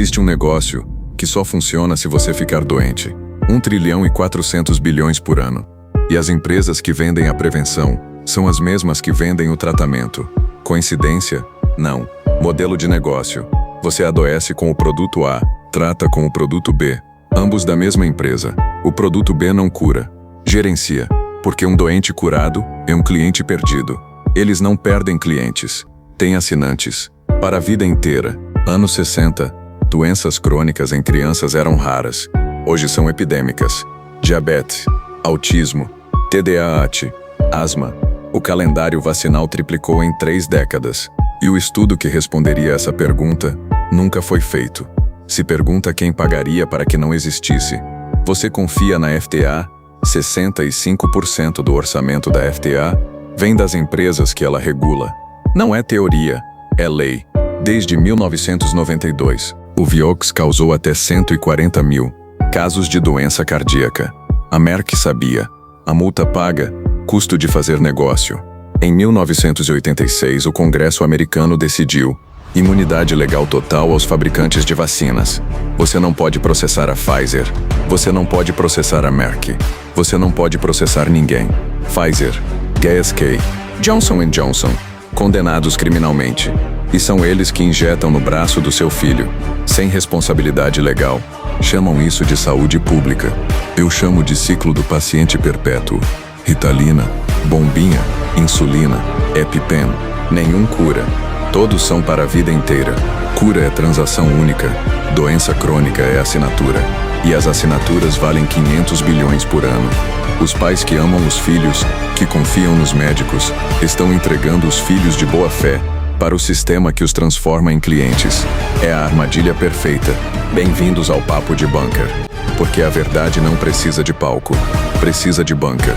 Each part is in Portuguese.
Existe um negócio que só funciona se você ficar doente. 1,4 trilhão por ano. E as empresas que vendem a prevenção são as mesmas que vendem o tratamento. Coincidência? Não. Modelo de negócio. Você adoece com o produto A, trata com o produto B. Ambos da mesma empresa. O produto B não cura, gerencia. Porque um doente curado é um cliente perdido. Eles não perdem clientes. Têm assinantes. Para a vida inteira. Anos 60, doenças crônicas em crianças eram raras. Hoje são epidêmicas. Diabetes, autismo, TDAH, asma. O calendário vacinal triplicou em 3 décadas. E o estudo que responderia a essa pergunta nunca foi feito. Se pergunta quem pagaria para que não existisse. Você confia na FDA? 65% do orçamento da FDA vem das empresas que ela regula. Não é teoria, é lei. Desde 1992, o Vioxx causou até 140 mil casos de doença cardíaca. A Merck sabia. A multa paga, custo de fazer negócio. Em 1986, o Congresso americano decidiu imunidade legal total aos fabricantes de vacinas. Você não pode processar a Pfizer. Você não pode processar a Merck. Você não pode processar ninguém. Pfizer, GSK, Johnson & Johnson, condenados criminalmente. E são eles que injetam no braço do seu filho, sem responsabilidade legal. Chamam isso de saúde pública. Eu chamo de ciclo do paciente perpétuo. Ritalina, bombinha, insulina, EpiPen. Nenhum cura. Todos são para a vida inteira. Cura é transação única. Doença crônica é assinatura. E as assinaturas valem 500 bilhões por ano. Os pais que amam os filhos, que confiam nos médicos, estão entregando os filhos de boa fé para o sistema que os transforma em clientes. É a armadilha perfeita. Bem-vindos ao Papo de Bunker. Porque a verdade não precisa de palco, precisa de bunker.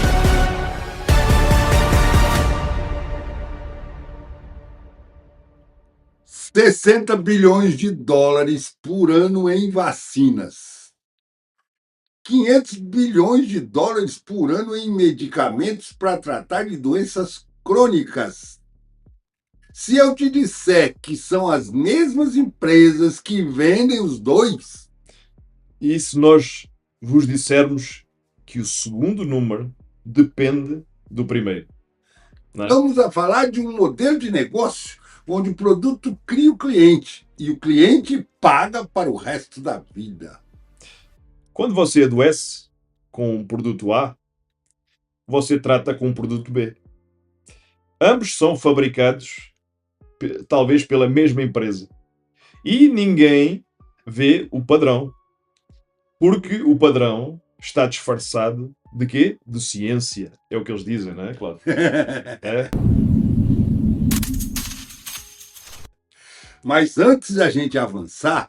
$60 bilhões por ano em vacinas. 500 bilhões por ano em medicamentos para tratar de doenças crônicas. Se eu te disser que são as mesmas empresas que vendem os dois... E se nós vos dissermos que o segundo número depende do primeiro? Não é? Estamos a falar de um modelo de negócio onde o produto cria o cliente e o cliente paga para o resto da vida. Quando você adoece com um produto A, você trata com um produto B. Ambos são fabricados talvez pela mesma empresa. E ninguém vê o padrão. Porque o padrão está disfarçado de quê? De ciência. É o que eles dizem, não é, Cláudio? É. Mas antes da gente avançar,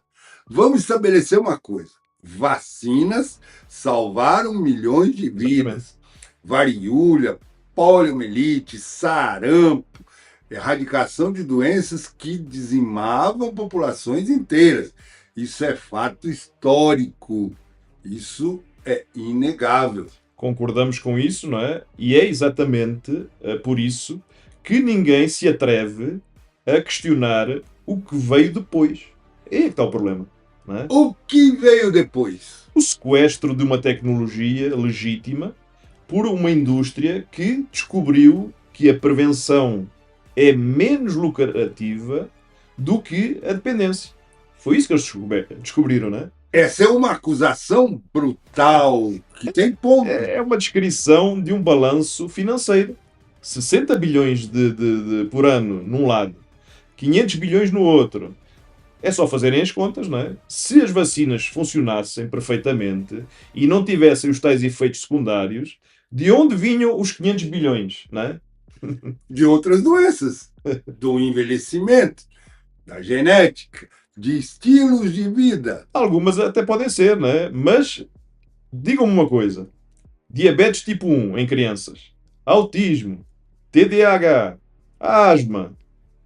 vamos estabelecer uma coisa. Vacinas salvaram milhões de vidas. Varíola, poliomielite, sarampo, erradicação de doenças que dizimavam populações inteiras. Isso é fato histórico. Isso é inegável. Concordamos com isso, não é? E é exatamente por isso que ninguém se atreve a questionar o que veio depois. É aí que está o problema, não é? O que veio depois? O sequestro de uma tecnologia legítima por uma indústria que descobriu que a prevenção é menos lucrativa do que a dependência. Foi isso que eles descobriram, não é? Essa é uma acusação brutal, que tem ponto. É uma descrição de um balanço financeiro. 60 bilhões por ano num lado, 500 bilhões no outro. É só fazerem as contas, não é? Se as vacinas funcionassem perfeitamente e não tivessem os tais efeitos secundários, de onde vinham os 500 bilhões, não é? De outras doenças, do envelhecimento, da genética, de estilos de vida. Algumas até podem ser, não é? Mas, digam-me uma coisa. Diabetes tipo 1 em crianças, autismo, TDAH, asma,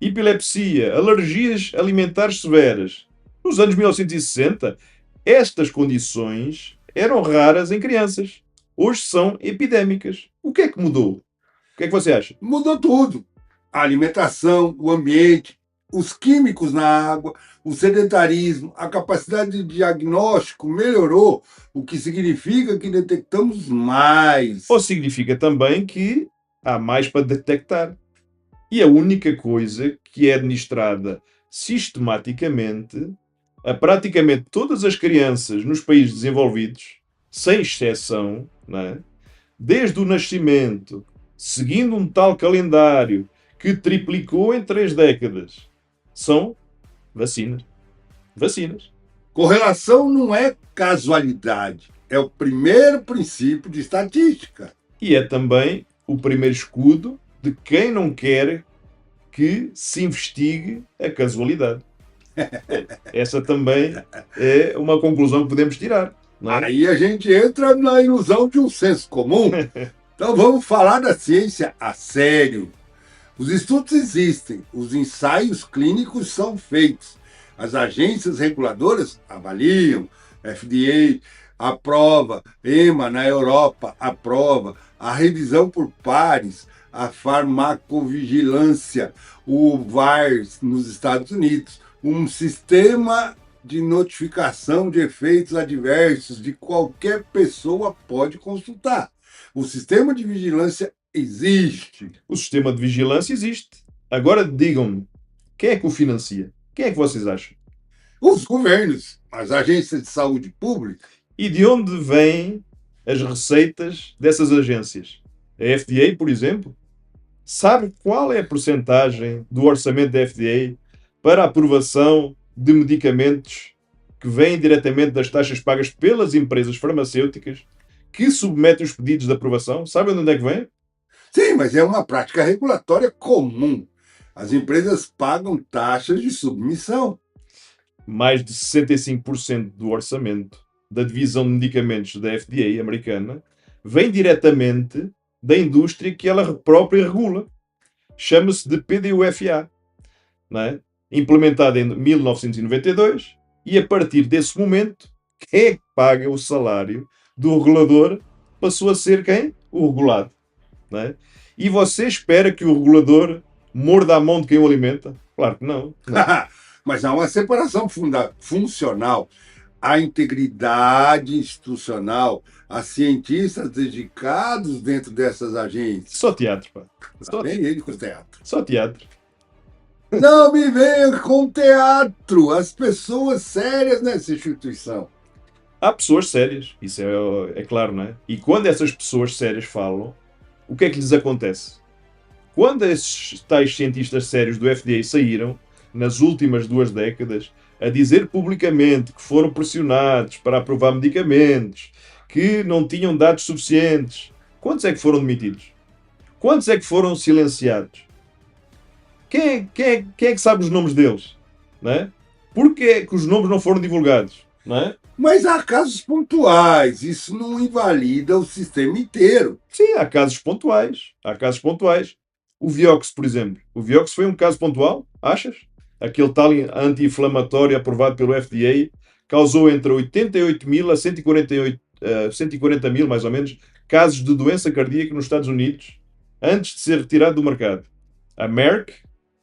epilepsia, alergias alimentares severas. Nos anos 1960, estas condições eram raras em crianças. Hoje são epidémicas. O que é que mudou? O que é que você acha? Mudou tudo. A alimentação, o ambiente, os químicos na água, o sedentarismo, a capacidade de diagnóstico melhorou, o que significa que detectamos mais. Ou significa também que há mais para detectar. E a única coisa que é administrada sistematicamente a praticamente todas as crianças nos países desenvolvidos, sem exceção, não é? Desde o nascimento, seguindo um tal calendário que triplicou em 3 décadas, são vacinas. Vacinas. Correlação não é casualidade, é o primeiro princípio de estatística. E é também o primeiro escudo de quem não quer que se investigue a casualidade. Essa também é uma conclusão que podemos tirar. Não é? Aí a gente entra na ilusão de um senso comum. Então vamos falar da ciência a sério. Os estudos existem, os ensaios clínicos são feitos, as agências reguladoras avaliam, FDA aprova, EMA na Europa aprova, a revisão por pares, a farmacovigilância, o VAERS nos Estados Unidos, um sistema de notificação de efeitos adversos de qualquer pessoa pode consultar. O sistema de vigilância existe. O sistema de vigilância existe. Agora digam-me, quem é que o financia? Quem é que vocês acham? Os governos, as agências de saúde pública. E de onde vêm as receitas dessas agências? A FDA, por exemplo? Sabe qual é a percentagem do orçamento da FDA para a aprovação de medicamentos que vêm diretamente das taxas pagas pelas empresas farmacêuticas que submetem os pedidos de aprovação? Sabem de onde é que vem? Sim, mas é uma prática regulatória comum. As empresas pagam taxas de submissão. Mais de 65% do orçamento da divisão de medicamentos da FDA americana vem diretamente da indústria que ela própria regula. Chama-se de PDUFA, não é? Implementada em 1992, e a partir desse momento, quem é que paga o salário do regulador passou a ser quem? O regulado. Não é? E você espera que o regulador morda a mão de quem o alimenta? Claro que não. Mas há uma separação funcional. A integridade institucional, há cientistas dedicados dentro dessas agências. Só teatro, pá. Vem ele com o teatro. Só teatro. Não me venha com teatro. As pessoas sérias nessa instituição. Há pessoas sérias, isso é claro, não é? E quando essas pessoas sérias falam, o que é que lhes acontece? Quando esses tais cientistas sérios do FDA saíram, nas últimas 2 décadas, a dizer publicamente que foram pressionados para aprovar medicamentos, que não tinham dados suficientes, quantos é que foram demitidos? Quantos é que foram silenciados? Quem é que sabe os nomes deles? Não é? Porquê é que os nomes não foram divulgados? Não é? Mas há casos pontuais, isso não invalida o sistema inteiro. Sim, há casos pontuais. Há casos pontuais. O Vioxx, por exemplo. O Vioxx foi um caso pontual? Achas? Aquele tal anti-inflamatório aprovado pelo FDA causou entre 88 mil a 140 mil, mais ou menos, casos de doença cardíaca nos Estados Unidos antes de ser retirado do mercado. A Merck,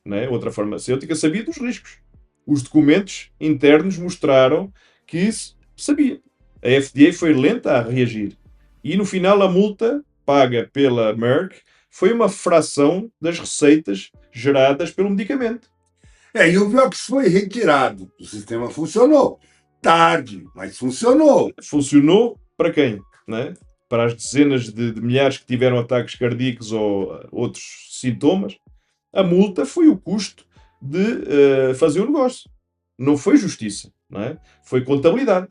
né, outra farmacêutica, sabia dos riscos. Os documentos internos mostraram que isso sabia. A FDA foi lenta a reagir. E no final a multa paga pela Merck foi uma fração das receitas geradas pelo medicamento. E o Vioxx foi retirado. O sistema funcionou. Tarde, mas funcionou. Funcionou para quem? Né? Para as dezenas de milhares que tiveram ataques cardíacos ou outros sintomas. A multa foi o custo de fazer o negócio. Não foi justiça. Não é? Foi contabilidade.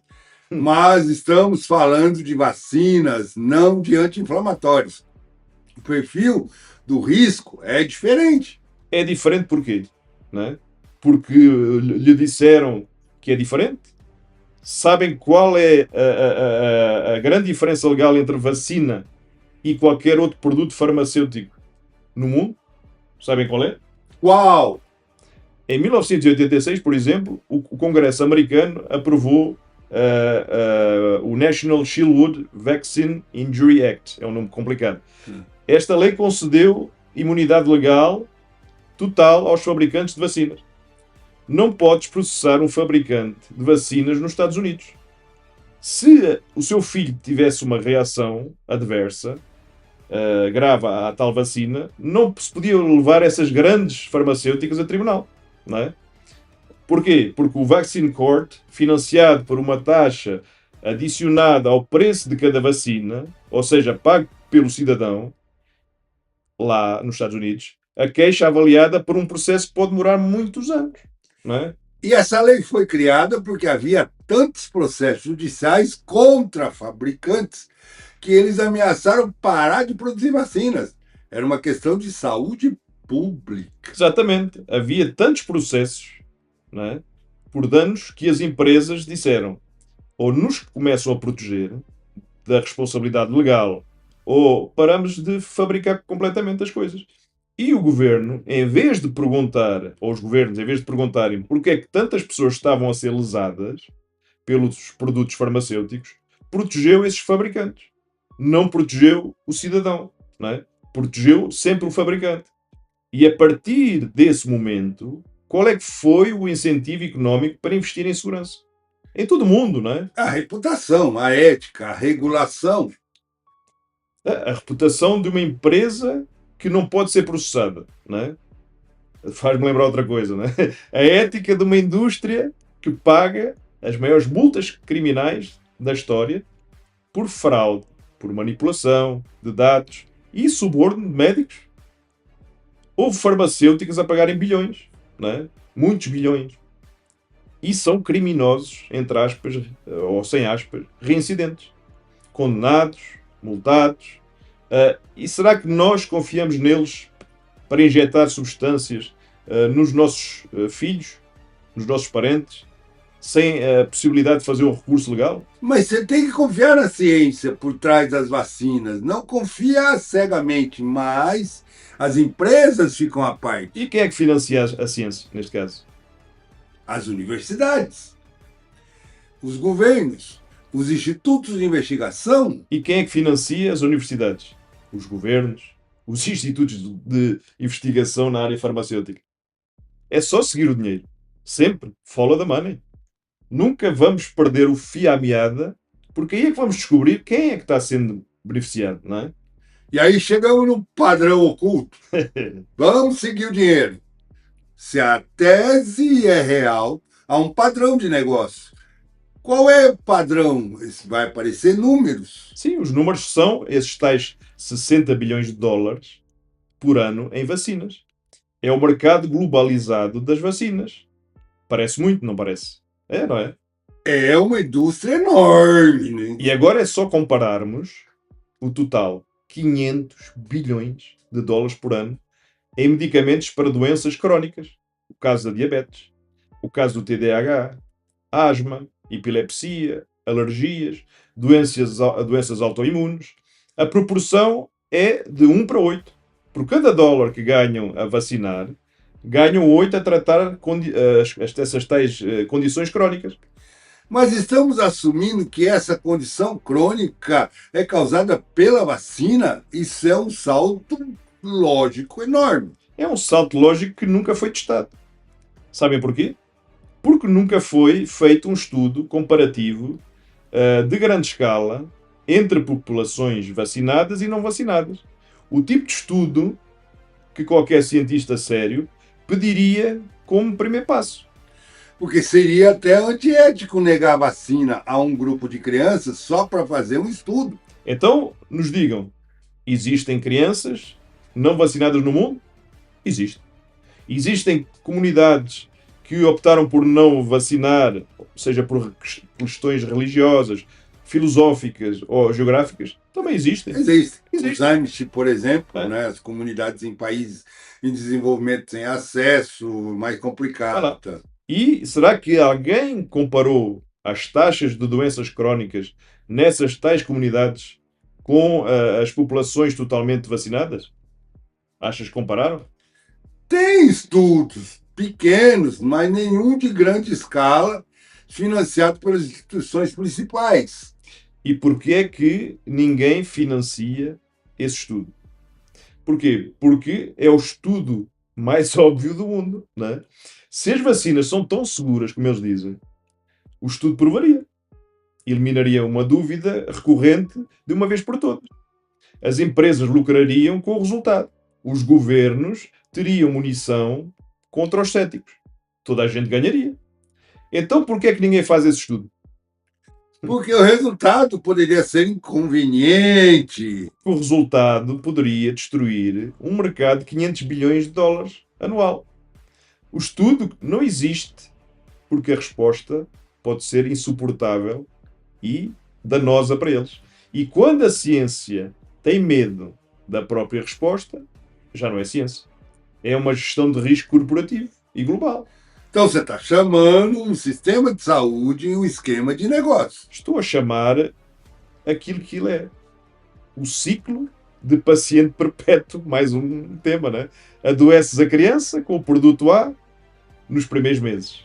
Mas estamos falando de vacinas, não de anti-inflamatórios. O perfil do risco é diferente. É diferente porquê? Não é? Porque lhe disseram que é diferente? Sabem qual é a grande diferença legal entre vacina e qualquer outro produto farmacêutico no mundo? Sabem qual é? Qual? Em 1986, por exemplo, o Congresso americano aprovou o National Shieldwood Vaccine Injury Act. É um nome complicado. Esta lei concedeu imunidade legal total aos fabricantes de vacinas. não podes processar um fabricante de vacinas nos Estados Unidos. Se o seu filho tivesse uma reação adversa, grave à tal vacina, não se podia levar essas grandes farmacêuticas a tribunal, não é? Porquê? Porque o Vaccine Court, financiado por uma taxa adicionada ao preço de cada vacina, ou seja, pago pelo cidadão, lá nos Estados Unidos, a queixa avaliada por um processo que pode demorar muitos anos, não é? E essa lei foi criada porque havia tantos processos judiciais contra fabricantes que eles ameaçaram parar de produzir vacinas. Era uma questão de saúde pública. Exatamente. Havia tantos processos, não é, por danos que as empresas disseram ou nos começam a proteger da responsabilidade legal ou paramos de fabricar completamente as coisas. E o governo, em vez de perguntar, ou os governos, em vez de perguntarem porque é que tantas pessoas estavam a ser lesadas pelos produtos farmacêuticos, protegeu esses fabricantes. Não protegeu o cidadão, não é? Protegeu sempre o fabricante. E a partir desse momento, qual é que foi o incentivo económico para investir em segurança? Em todo o mundo, não é? A reputação, a ética, a regulação. A reputação de uma empresa que não pode ser processada, não é? Faz-me lembrar outra coisa, não é? A ética de uma indústria que paga as maiores multas criminais da história por fraude, por manipulação de dados e suborno de médicos. Houve farmacêuticas a pagarem bilhões, não é? Muitos bilhões. E são criminosos, entre aspas, ou sem aspas, reincidentes. Condenados, multados. E será que nós confiamos neles para injetar substâncias nos nossos filhos, nos nossos parentes, sem a possibilidade de fazer um recurso legal? Mas você tem que confiar na ciência por trás das vacinas. Não confia cegamente, mas as empresas ficam à parte. E quem é que financia a ciência, neste caso? As universidades, os governos, os institutos de investigação. E quem é que financia as universidades? Os governos, os institutos de investigação na área farmacêutica. É só seguir o dinheiro. Sempre. Follow the money. Nunca vamos perder o fio à meada, porque aí é que vamos descobrir quem é que está sendo beneficiado, não é? E aí chegamos num padrão oculto. Vamos seguir o dinheiro. Se a tese é real, há um padrão de negócio. Qual é o padrão? Vai aparecer números. Sim, os números são esses tais 60 bilhões de dólares por ano em vacinas. É o mercado globalizado das vacinas. Parece muito, não parece? É, não é? É uma indústria enorme, né? E agora é só compararmos o total 500 bilhões de dólares por ano em medicamentos para doenças crónicas. O caso da diabetes, o caso do TDAH, asma, epilepsia, alergias, doenças autoimunes. A proporção é de 1 para 8. Por cada dólar que ganham a vacinar, ganham 8 a tratar essas tais condições crónicas. Mas estamos assumindo que essa condição crônica é causada pela vacina? Isso é um salto lógico enorme. É um salto lógico que nunca foi testado. Sabem porquê? Porque nunca foi feito um estudo comparativo de grande escala entre populações vacinadas e não vacinadas. O tipo de estudo que qualquer cientista sério pediria como primeiro passo. Porque seria até antiético negar vacina a um grupo de crianças só para fazer um estudo. Então, nos digam, existem crianças não vacinadas no mundo? Existe. Existem comunidades que optaram por não vacinar, seja por questões religiosas, filosóficas ou geográficas? Também existem. Existe. Existe. Os Amish, por exemplo, É. né, as comunidades em países em desenvolvimento sem acesso, mais complicado. Tá? E será que alguém comparou as taxas de doenças crónicas nessas tais comunidades com as populações totalmente vacinadas? Achas que compararam? Tem estudos pequenos, mas nenhum de grande escala, financiado pelas instituições principais. E porquê é que ninguém financia esse estudo? Porquê? Porque é o estudo mais óbvio do mundo, não é? Se as vacinas são tão seguras como eles dizem, o estudo provaria. Eliminaria uma dúvida recorrente de uma vez por todas. As empresas lucrariam com o resultado. Os governos teriam munição contra os céticos. Toda a gente ganharia. Então, por que é que ninguém faz esse estudo? Porque o resultado poderia ser inconveniente. O resultado poderia destruir um mercado de 500 bilhões de dólares anual. O estudo não existe porque a resposta pode ser insuportável e danosa para eles. E quando a ciência tem medo da própria resposta, já não é ciência. É uma gestão de risco corporativo e global. Então você está chamando um sistema de saúde um esquema de negócio. Estou a chamar aquilo que ele é. O ciclo de paciente perpétuo. Mais um tema, né? Adoeces a criança com o produto A nos primeiros meses.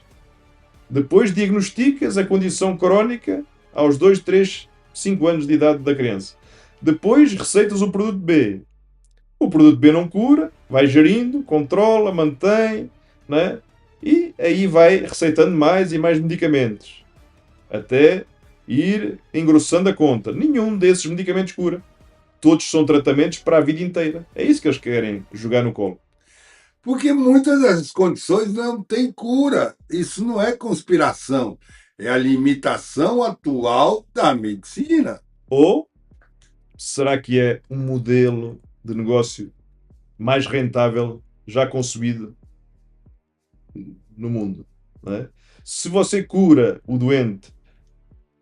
Depois diagnosticas a condição crónica aos 2, 3, 5 anos de idade da criança. Depois receitas o produto B. O produto B não cura, vai gerindo, controla, mantém, né? E aí vai receitando mais e mais medicamentos. Até ir engrossando a conta. Nenhum desses medicamentos cura. Todos são tratamentos para a vida inteira. É isso que eles querem jogar no colo. Porque muitas dessas condições não têm cura. Isso não é conspiração. É a limitação atual da medicina. Ou será que é um modelo de negócio mais rentável já concebido no mundo? Não é? Se você cura o doente,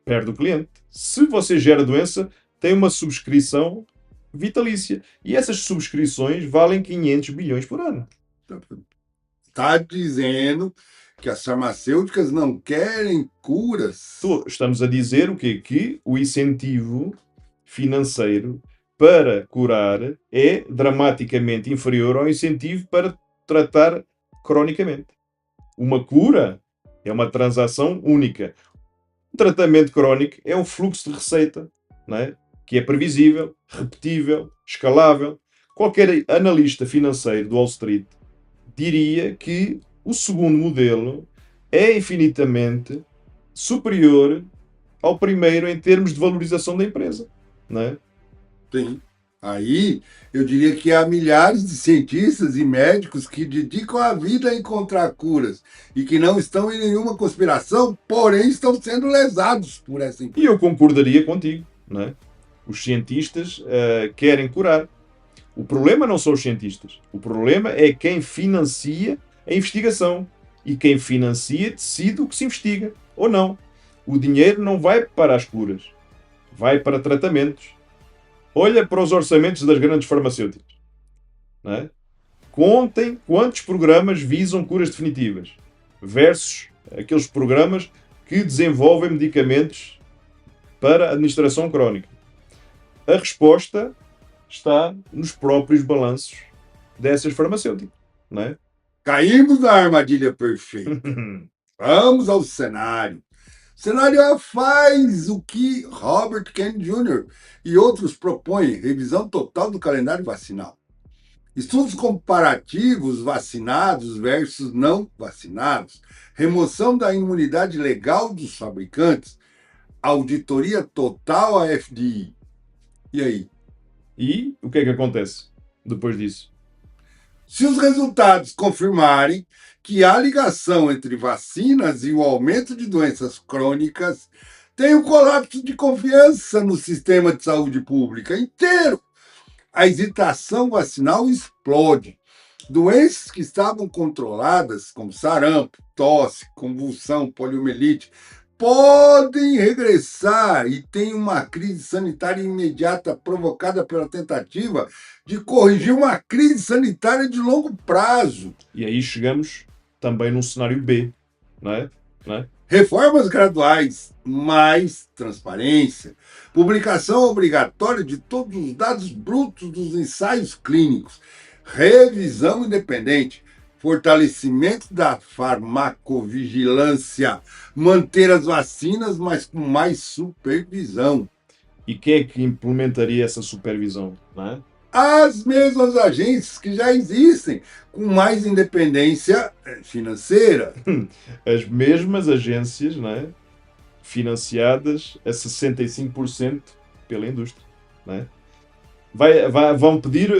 perde o cliente. Se você gera doença, tem uma subscrição vitalícia. E essas subscrições valem 500 bilhões por ano. Está dizendo que as farmacêuticas não querem curas. Estamos a dizer o quê? Que o incentivo financeiro para curar é dramaticamente inferior ao incentivo para tratar cronicamente. Uma cura é uma transação única. Um tratamento crónico é um fluxo de receita, não é? Que é previsível, repetível, escalável. Qualquer analista financeiro do Wall Street diria que o segundo modelo é infinitamente superior ao primeiro em termos de valorização da empresa, não é? Sim. Aí eu diria que há milhares de cientistas e médicos que dedicam a vida a encontrar curas e que não estão em nenhuma conspiração, porém estão sendo lesados por essa empresa. E eu concordaria contigo, não é? Os cientistas querem curar. O problema não são os cientistas. O problema é quem financia a investigação. E quem financia decide o que se investiga ou não. O dinheiro não vai para as curas. Vai para tratamentos. Olha para os orçamentos das grandes farmacêuticas. Não é? Contem quantos programas visam curas definitivas versus aqueles programas que desenvolvem medicamentos para a administração crónica. A resposta está nos próprios balanços dessas farmacêuticas, não é? Caímos na armadilha perfeita. Vamos ao cenário. O cenário faz o que Robert Kennedy Jr. e outros propõem: revisão total do calendário vacinal. Estudos comparativos vacinados versus não vacinados, remoção da imunidade legal dos fabricantes, auditoria total à FDA. E aí? E o que é que acontece depois disso? Se os resultados confirmarem que há ligação entre vacinas e o aumento de doenças crônicas, tem um colapso de confiança no sistema de saúde pública inteiro. A hesitação vacinal explode. Doenças que estavam controladas, como sarampo, tosse, convulsão, poliomielite, podem regressar e tem uma crise sanitária imediata provocada pela tentativa de corrigir uma crise sanitária de longo prazo. E aí chegamos também num cenário B, não é? Reformas graduais, mais transparência, publicação obrigatória de todos os dados brutos dos ensaios clínicos, revisão independente, fortalecimento da farmacovigilância, manter as vacinas, mas com mais supervisão. E quem é que implementaria essa supervisão, não é? as mesmas agências que já existem, com mais independência financeira. As mesmas agências, não é? Financiadas a 65% pela indústria, não é? Vão pedir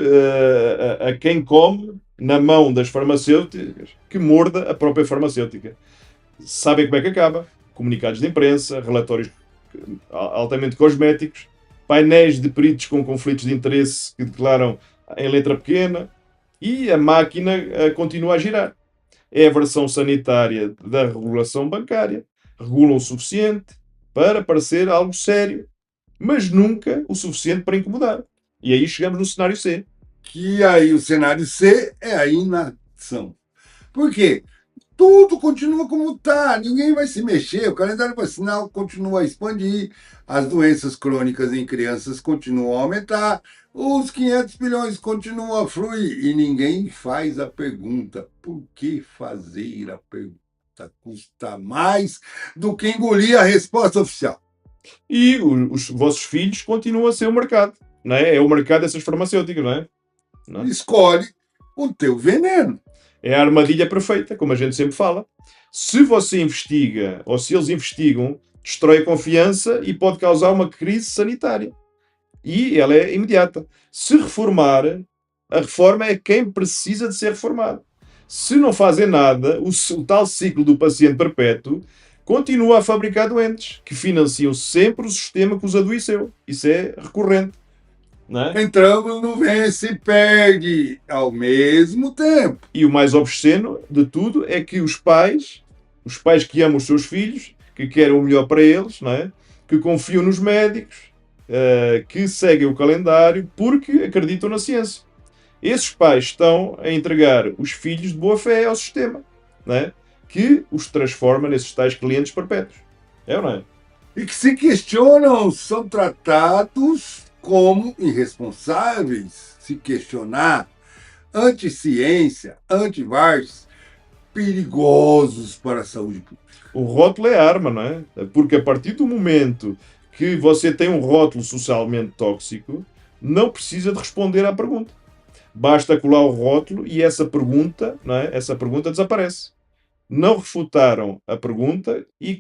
a quem come na mão das farmacêuticas que morda a própria farmacêutica. Sabem como é que acaba? Comunicados de imprensa, relatórios altamente cosméticos, painéis de peritos com conflitos de interesse que declaram em letra pequena e a máquina continua a girar. É a versão sanitária da regulação bancária. Regulam o suficiente para parecer algo sério, mas nunca o suficiente para incomodar. E aí chegamos no cenário C. Que aí o cenário C é a inação. Por quê? Tudo continua como está, ninguém vai se mexer, o calendário vacinal continua a expandir, as doenças crônicas em crianças continuam a aumentar, os 500 bilhões continuam a fluir e ninguém faz a pergunta. Por que fazer a pergunta custa mais do que engolir a resposta oficial? E os vossos filhos continuam a ser o mercado. Não é? É o mercado dessas farmacêuticas, não é? Não é? Escolhe o teu veneno. É a armadilha perfeita, como a gente sempre fala. Se você investiga, ou se eles investigam, destrói a confiança e pode causar uma crise sanitária. E ela é imediata. Se reformar, a reforma é quem precisa de ser reformado. Se não fazem nada, o tal ciclo do paciente perpétuo continua a fabricar doentes que financiam sempre o sistema que os adoeceu. Isso é recorrente. Não é? Entramos no vence e perde ao mesmo tempo. E o mais obsceno de tudo é que os pais que amam os seus filhos, que querem o melhor para eles, não é? Que confiam nos médicos, que seguem o calendário porque acreditam na ciência. Esses pais estão a entregar os filhos de boa fé ao sistema, não é? Que os transforma nesses tais clientes perpétuos. É ou não é? E que se questionam são tratados como irresponsáveis. Se questionar, anti-ciência, anti-VARs, perigosos para a saúde pública. O rótulo é arma, não é? Porque a partir do momento que você tem um rótulo socialmente tóxico, não precisa de responder à pergunta. Basta colar o rótulo e essa pergunta, não é? Essa pergunta desaparece. Não refutaram a pergunta e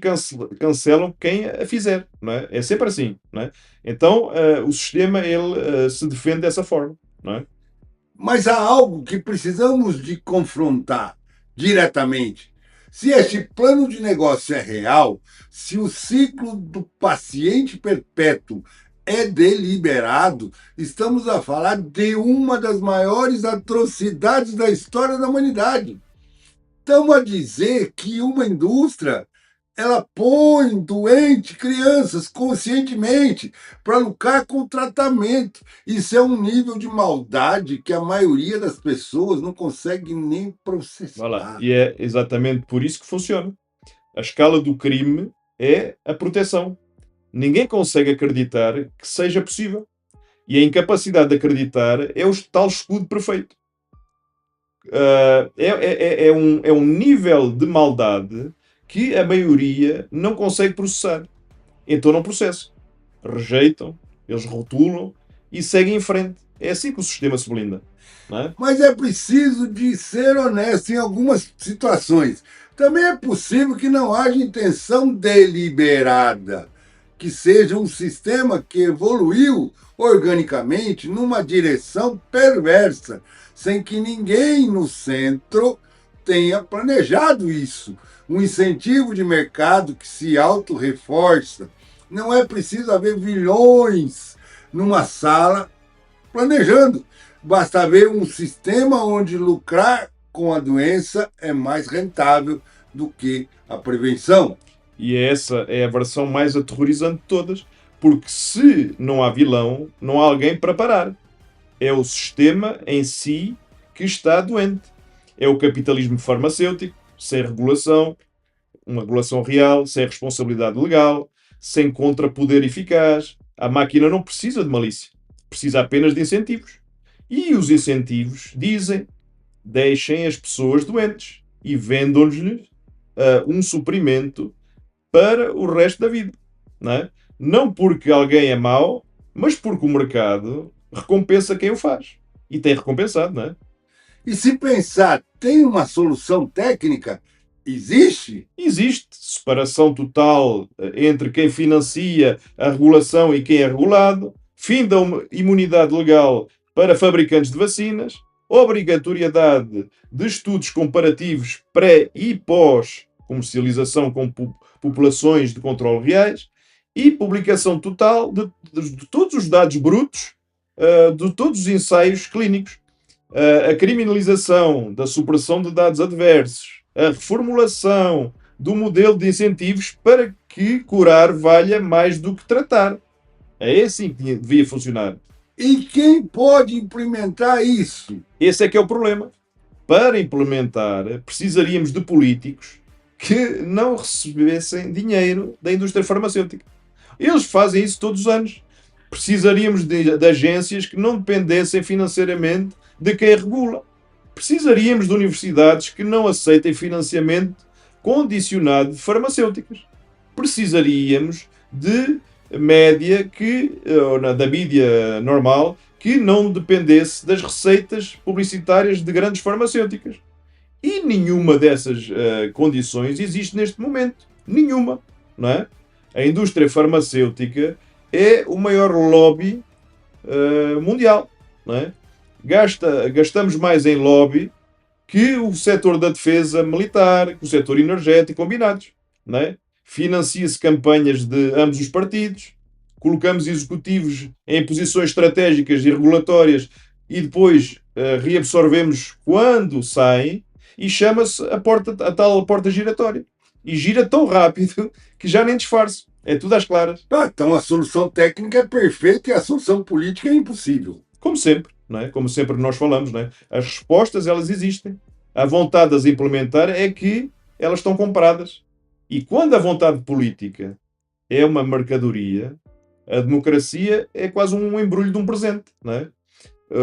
cancelam quem a fizer, não é? É sempre assim, não é? Então, o sistema ele se defende dessa forma, não é? Mas há algo que precisamos de confrontar diretamente. Se este plano de negócio é real, se o ciclo do paciente perpétuo é deliberado, estamos a falar de uma das maiores atrocidades da história da humanidade. Estamos a dizer que uma indústria ela põe doente crianças conscientemente para lucrar com o tratamento. Isso é um nível de maldade que a maioria das pessoas não consegue nem processar. Voilà. E é exatamente por isso que funciona. A escala do crime é a proteção. Ninguém consegue acreditar que seja possível. E a incapacidade de acreditar é o tal escudo perfeito. É um nível de maldade que a maioria não consegue processar. Então não processam. Rejeitam, eles rotulam e seguem em frente. É assim que o sistema se blinda. Não é? Mas é preciso de ser honesto em algumas situações. Também é possível que não haja intenção deliberada, que seja um sistema que evoluiu organicamente numa direção perversa, sem que ninguém no centro tenha planejado isso. Um incentivo de mercado que se auto-reforça. Não é preciso haver vilões numa sala planejando. Basta haver um sistema onde lucrar com a doença é mais rentável do que a prevenção. E essa é a versão mais aterrorizante de todas, porque se não há vilão, não há alguém para parar. É o sistema em si que está doente. É o capitalismo farmacêutico, sem regulação, uma regulação real, sem responsabilidade legal, sem contrapoder eficaz. A máquina não precisa de malícia, precisa apenas de incentivos. E os incentivos dizem: deixem as pessoas doentes e vendam-lhes um suprimento para o resto da vida. Não é? Não porque alguém é mau, mas porque o mercado recompensa quem o faz. E tem recompensado, não é? E se pensar, tem uma solução técnica? Existe? Existe separação total entre quem financia a regulação e quem é regulado, fim da imunidade legal para fabricantes de vacinas, obrigatoriedade de estudos comparativos pré e pós comercialização com populações de controle reais e publicação total de todos os dados brutos de todos os ensaios clínicos. A criminalização da supressão de dados adversos, a reformulação do modelo de incentivos para que curar valha mais do que tratar. É assim que devia funcionar. E quem pode implementar isso? Esse é que é o problema. Para implementar, precisaríamos de políticos que não recebessem dinheiro da indústria farmacêutica. Eles fazem isso todos os anos. Precisaríamos de agências que não dependessem financeiramente de quem regula. Precisaríamos de universidades que não aceitem financiamento condicionado de farmacêuticas. Precisaríamos de média da mídia normal que não dependesse das receitas publicitárias de grandes farmacêuticas. E nenhuma dessas condições existe neste momento. Nenhuma, não é? A indústria farmacêutica é o maior lobby mundial, não é? Gastamos mais em lobby que o setor da defesa militar, que o setor energético combinados, não é? Financia-se campanhas de ambos os partidos, colocamos executivos em posições estratégicas e regulatórias e depois reabsorvemos quando saem e chama-se a tal porta giratória. E gira tão rápido que já nem disfarce. É tudo às claras. Então a solução técnica é perfeita e a solução política é impossível. Como sempre, não é? Como sempre nós falamos, não é? As respostas, elas existem. A vontade de as implementar é que elas estão compradas. E quando a vontade política é uma mercadoria, a democracia é quase um embrulho de um presente, não é?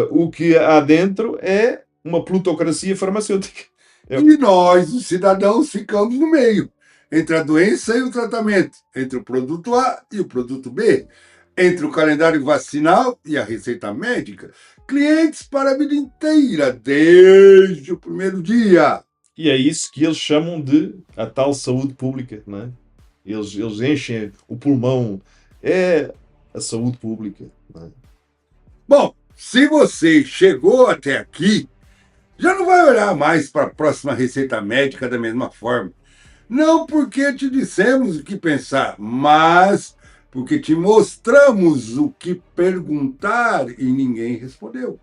O que há dentro é uma plutocracia farmacêutica. E nós, os cidadãos, ficamos no meio, entre a doença e o tratamento, entre o produto A e o produto B, entre o calendário vacinal e a receita médica, clientes para a vida inteira, desde o primeiro dia. E é isso que eles chamam de a tal saúde pública, não é? Eles enchem o pulmão. É a saúde pública, não é? Bom, se você chegou até aqui, já não vai olhar mais para a próxima receita médica da mesma forma. Não porque te dissemos o que pensar, mas porque te mostramos o que perguntar e ninguém respondeu.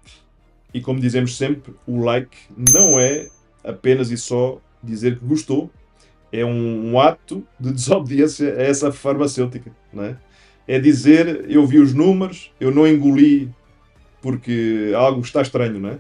E como dizemos sempre, o like não é apenas e só dizer que gostou, é um ato de desobediência a essa farmacêutica, não é? É dizer, eu vi os números, eu não engoli porque algo está estranho, não é?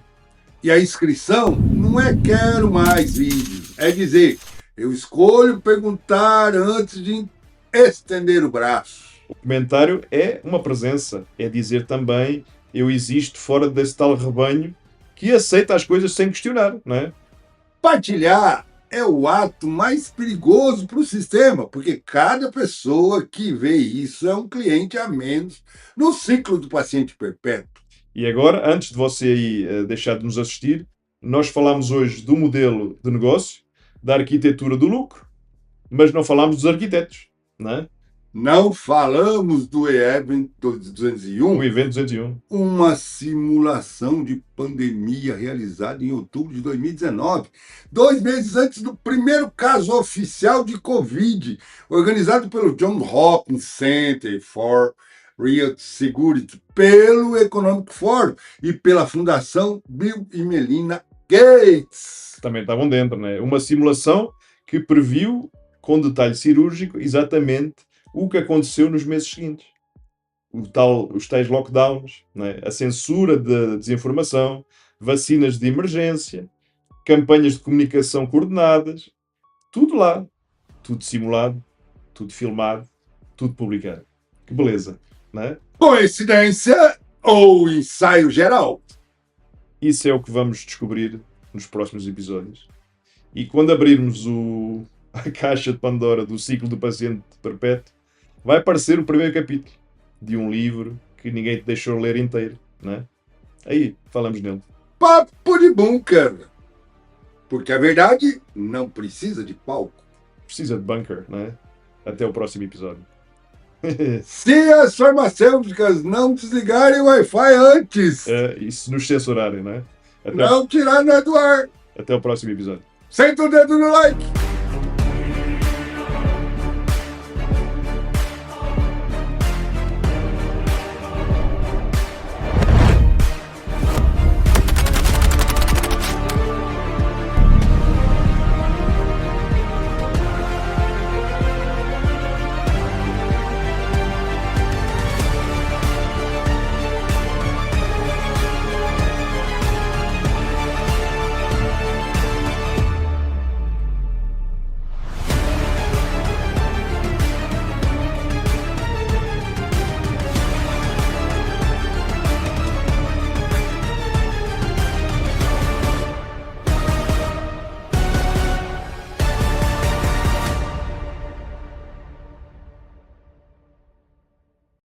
E a inscrição não é quero mais vídeos, é dizer, eu escolho perguntar antes de estender o braço. O comentário é uma presença, é dizer também, eu existo fora desse tal rebanho que aceita as coisas sem questionar, não é? Partilhar é o ato mais perigoso para o sistema, porque cada pessoa que vê isso é um cliente a menos no ciclo do paciente perpétuo. E agora, antes de você aí deixar de nos assistir, nós falamos hoje do modelo de negócio, da arquitetura do lucro, mas não falámos dos arquitetos, não é? Não falamos do Event 201, O evento 201. uma simulação de pandemia realizada em outubro de 2019, 2 meses antes do primeiro caso oficial de Covid, organizado pelo Johns Hopkins Center for Real Security, pelo Economic Forum e pela Fundação Bill e Melinda Gates. Também estavam dentro, não é? Uma simulação que previu, com detalhe cirúrgico, exatamente o que aconteceu nos meses seguintes. Os tais lockdowns, não é? A censura da desinformação, vacinas de emergência, campanhas de comunicação coordenadas, tudo lá. Tudo simulado, tudo filmado, tudo publicado. Que beleza, não é? Coincidência ou ensaio geral? Isso é o que vamos descobrir nos próximos episódios. E quando abrirmos a caixa de Pandora do ciclo do paciente perpétuo, vai aparecer o primeiro capítulo de um livro que ninguém te deixou ler inteiro. né? Aí, falamos nele. Papo de bunker. Porque a verdade não precisa de palco. Precisa de bunker, né? Até o próximo episódio. Se as farmacêuticas não desligarem o Wi-Fi antes, E se nos censurarem, né? não tirar nada do ar. Até o próximo episódio. Senta o dedo no like.